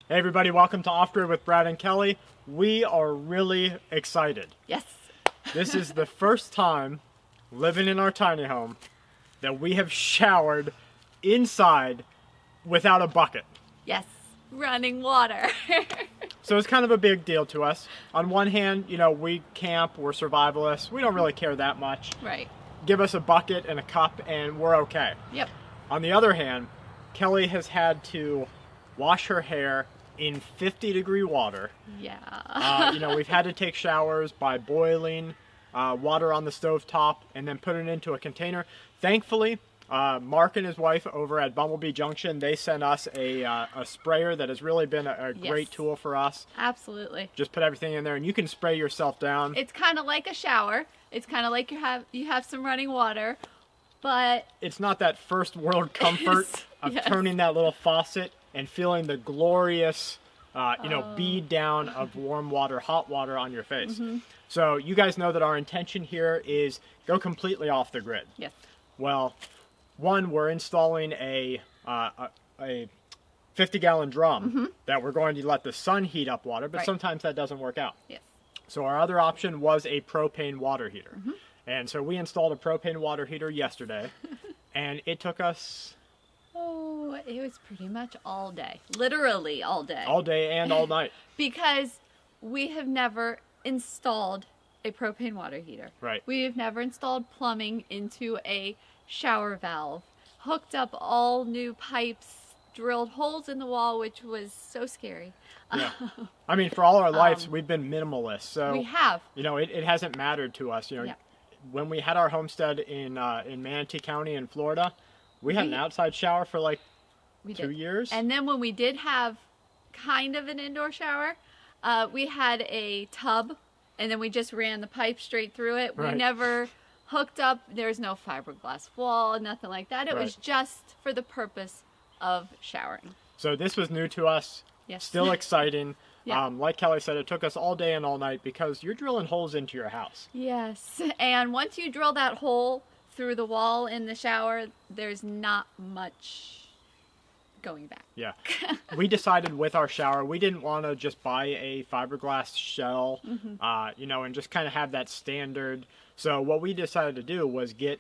Hey everybody, welcome to Off Grid with Brad and Kelly. We are really excited. Yes. This is the first time living in our tiny home that we have showered inside without a bucket. Yes. Running water. So it's kind of a big deal to us. On one hand, you know, we camp, we're survivalists, we don't really care that much. Right. Give us a bucket and a cup and we're okay. Yep. On the other hand, Kelly has had to wash her hair in 50-degree water. Yeah. You know, we've had to take showers by boiling water on the stovetop and then put it into a container. Thankfully, Mark and his wife over at Bumblebee Junction, they sent us a sprayer that has really been a great tool for us. Absolutely. Just put everything in there and you can spray yourself down. It's kind of like a shower. It's kind of like you have some running water, but it's not that first world comfort of yes. turning that little faucet and feeling the glorious, bead down of warm water, hot water on your face. Mm-hmm. So you guys know that our intention here is go completely off the grid. Yes. Well, one, we're installing a 50-gallon drum that we're going to let the sun heat up water, but sometimes that doesn't work out. Yes. So our other option was a propane water heater. And so we installed a propane water heater yesterday, and it took us... Oh, it was pretty much all day. Literally all day. All day and all night. Because we have never installed a propane water heater. Right. We have never installed plumbing into a shower valve, hooked up all new pipes, drilled holes in the wall, which was so scary. Yeah. I mean, for all our lives, we've been minimalists. So we have. You know, it hasn't mattered to us. You know, when we had our homestead in Manatee County in Florida, we had an outside shower for like 2 years. And then when we did have kind of an indoor shower, we had a tub, and then we just ran the pipe straight through it. We never hooked up. There's no fiberglass wall, nothing like that. It was just for the purpose of showering. So this was new to us. Yes. Still exciting. Yeah. Like Kelly said, it took us all day and all night because you're drilling holes into your house. Yes. And once you drill that hole through the wall in the shower, there's not much going back. Yeah. We decided with our shower, we didn't want to just buy a fiberglass shell, and just kind of have that standard. So what we decided to do was get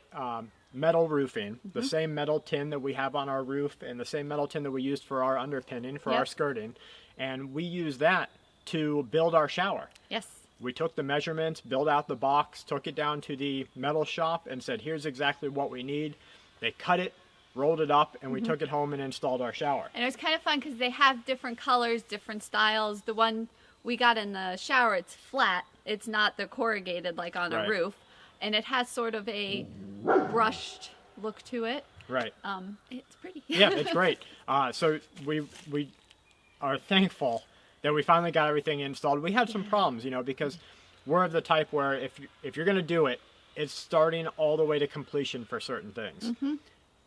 metal roofing, the same metal tin that we have on our roof and the same metal tin that we used for our underpinning, for our skirting. And we used that to build our shower. Yes. We took the measurements, built out the box, took it down to the metal shop and said, here's exactly what we need. They cut it, rolled it up, and we took it home and installed our shower. And it was kind of fun because they have different colors, different styles. The one we got in the shower, it's flat. It's not the corrugated like on a roof. And it has sort of a brushed look to it. Right. It's pretty. Yeah, it's great. So we are thankful that we finally got everything installed. We had some problems, because we're of the type where if you're going to do it, it's starting all the way to completion for certain things.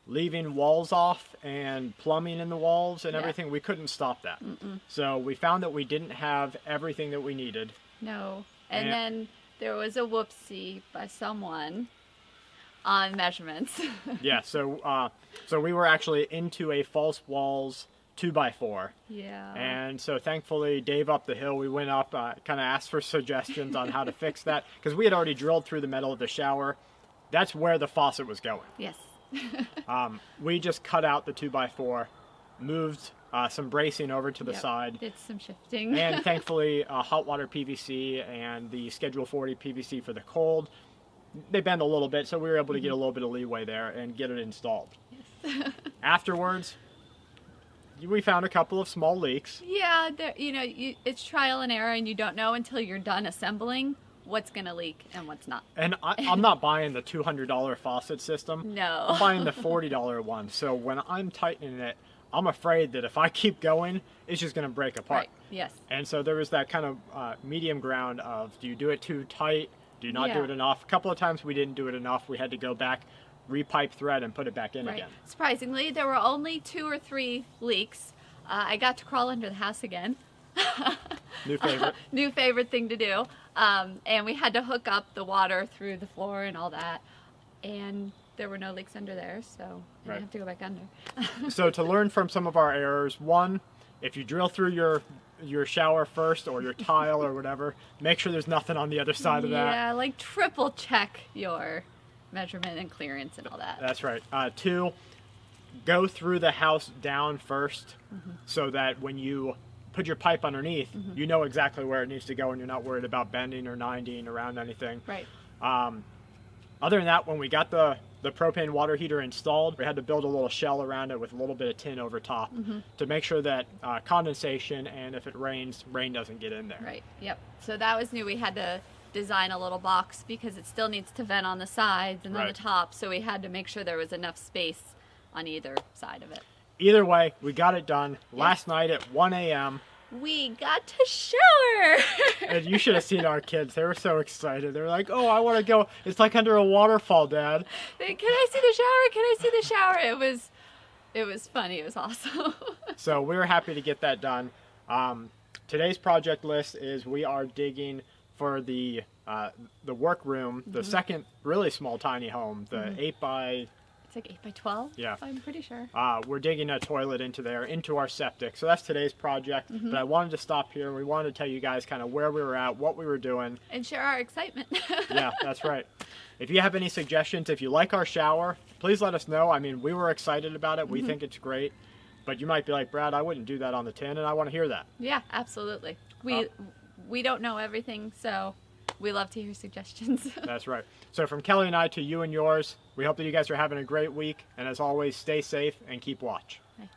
Leaving walls off and plumbing in the walls and everything, we couldn't stop that. So we found that we didn't have everything that we needed. No. And then there was a whoopsie by someone on measurements. Yeah, so we were actually into a false walls 2x4. Yeah. And so thankfully, Dave up the hill, we went up, kind of asked for suggestions on how to fix that. Because we had already drilled through the metal of the shower. That's where the faucet was going. Yes. We just cut out the 2x4, moved some bracing over to the side. Did some shifting. And thankfully, hot water PVC and the Schedule 40 PVC for the cold, they bend a little bit, so we were able to get a little bit of leeway there and get it installed. Yes. Afterwards, we found a couple of small leaks. Yeah, it's trial and error, and you don't know until you're done assembling what's going to leak and what's not. And I'm not buying the $200 faucet system. No. I'm buying the $40 one. So when I'm tightening it, I'm afraid that if I keep going, it's just going to break apart. Right. Yes. And so there was that kind of medium ground of, do you do it too tight? Do you not do it enough? A couple of times we didn't do it enough. We had to go back, repipe thread, and put it back in again. Surprisingly, there were only 2 or 3 leaks. I got to crawl under the house again. New favorite. New favorite thing to do. And we had to hook up the water through the floor and all that. And there were no leaks under there, so I didn't have to go back under. So to learn from some of our errors, one, if you drill through your shower first or your tile or whatever, make sure there's nothing on the other side of that. Yeah, like triple check your measurement and clearance and all that. That's right. 2, go through the house down first, so that when you put your pipe underneath, you know exactly where it needs to go and you're not worried about bending or 90ing around anything. Right. Other than that, when we got the propane water heater installed, we had to build a little shell around it with a little bit of tin over top to make sure that condensation, and if it rains, rain doesn't get in there. Right. Yep. So that was new. We had to design a little box because it still needs to vent on the sides and on the top. So we had to make sure there was enough space on either side of it. Either way, we got it done. Last night at 1 a.m. we got to shower. And you should have seen our kids. They were so excited. They were like, oh, I want to go. It's like under a waterfall, Dad. Can I see the shower? Can I see the shower? It was funny. It was awesome. So we were happy to get that done. Today's project list is we are digging for the workroom, the second really small tiny home, the 8 by... It's like 8 by 12? Yeah. I'm pretty sure. We're digging a toilet into there, into our septic. So that's today's project. But I wanted to stop here. We wanted to tell you guys kind of where we were at, what we were doing. And share our excitement. Yeah, that's right. If you have any suggestions, if you like our shower, please let us know. I mean, we were excited about it. We think it's great. But you might be like, Brad, I wouldn't do that on the tin, and I want to hear that. Yeah, absolutely. We don't know everything, so we love to hear suggestions. That's right. So from Kelly and I to you and yours, we hope that you guys are having a great week. And as always, stay safe and keep watch. Bye.